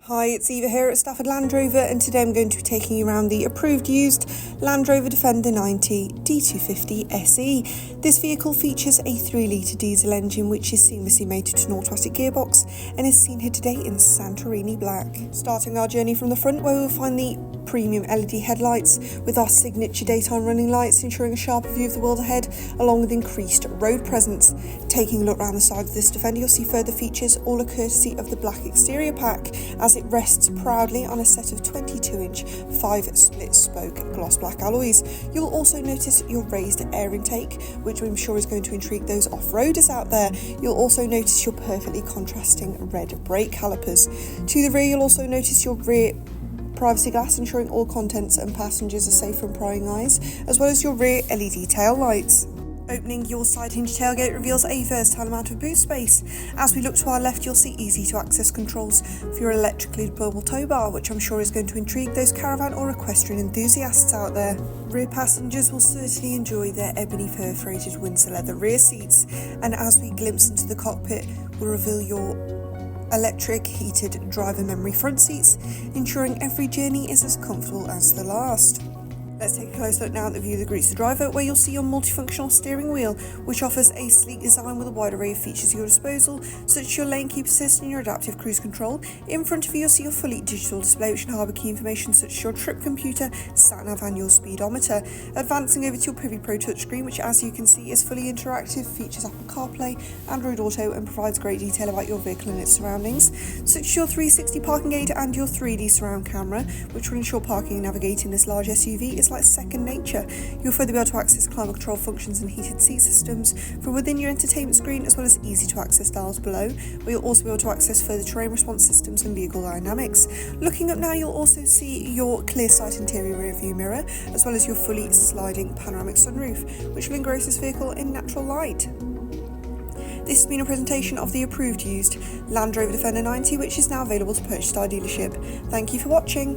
Hi, it's Eva here at Stafford Land Rover, and today I'm going to be taking you around the approved used Land Rover Defender 90 D250 SE. This vehicle features a 3-litre diesel engine which is seamlessly mated to an automatic gearbox and is seen here today in Santorini black. Starting our journey from the front, where we'll find the premium LED headlights with our signature daytime running lights, ensuring a sharper view of the world ahead along with increased road presence. Taking a look around the sides of this Defender, you'll see further features, all a courtesy of the black exterior pack, as it rests proudly on a set of 22-inch 5-split spoke gloss black alloys. You'll also notice your raised air intake, which I'm sure is going to intrigue those off-roaders out there. You'll also notice your perfectly contrasting red brake calipers. To the rear, you'll also notice your rear privacy glass, ensuring all contents and passengers are safe from prying eyes, as well as your rear LED tail lights. Opening your side hinge tailgate reveals a versatile amount of boot space. As we look to our left, you'll see easy to access controls for your electrically deployable tow bar, which I'm sure is going to intrigue those caravan or equestrian enthusiasts out there. Rear passengers will certainly enjoy their ebony perforated Windsor leather rear seats, and as we glimpse into the cockpit, we'll reveal your electric heated driver memory front seats, ensuring every journey is as comfortable as the last. Let's take a close look now at the view that greets the driver, where you'll see your multifunctional steering wheel, which offers a sleek design with a wide array of features at your disposal, such as your lane keep assist and your adaptive cruise control. In front of you, you'll see your fully digital display, which can harbour key information such as your trip computer, sat-nav and your speedometer. Advancing over to your Privy Pro touchscreen, which as you can see is fully interactive, features Apple CarPlay, Android Auto and provides great detail about your vehicle and its surroundings, such as your 360 parking aid and your 3D surround camera, which will ensure parking and navigating this large SUV is like second nature. You'll further be able to access climate control functions and heated seat systems from within your entertainment screen, as well as easy to access dials below, where you'll also be able to access further terrain response systems and vehicle dynamics. Looking up now, you'll also see your clear sight interior rear view mirror, as well as your fully sliding panoramic sunroof, which will engross this vehicle in natural light. This has been a presentation of the approved used Land Rover Defender 90, which is now available to purchase at our dealership. Thank you for watching.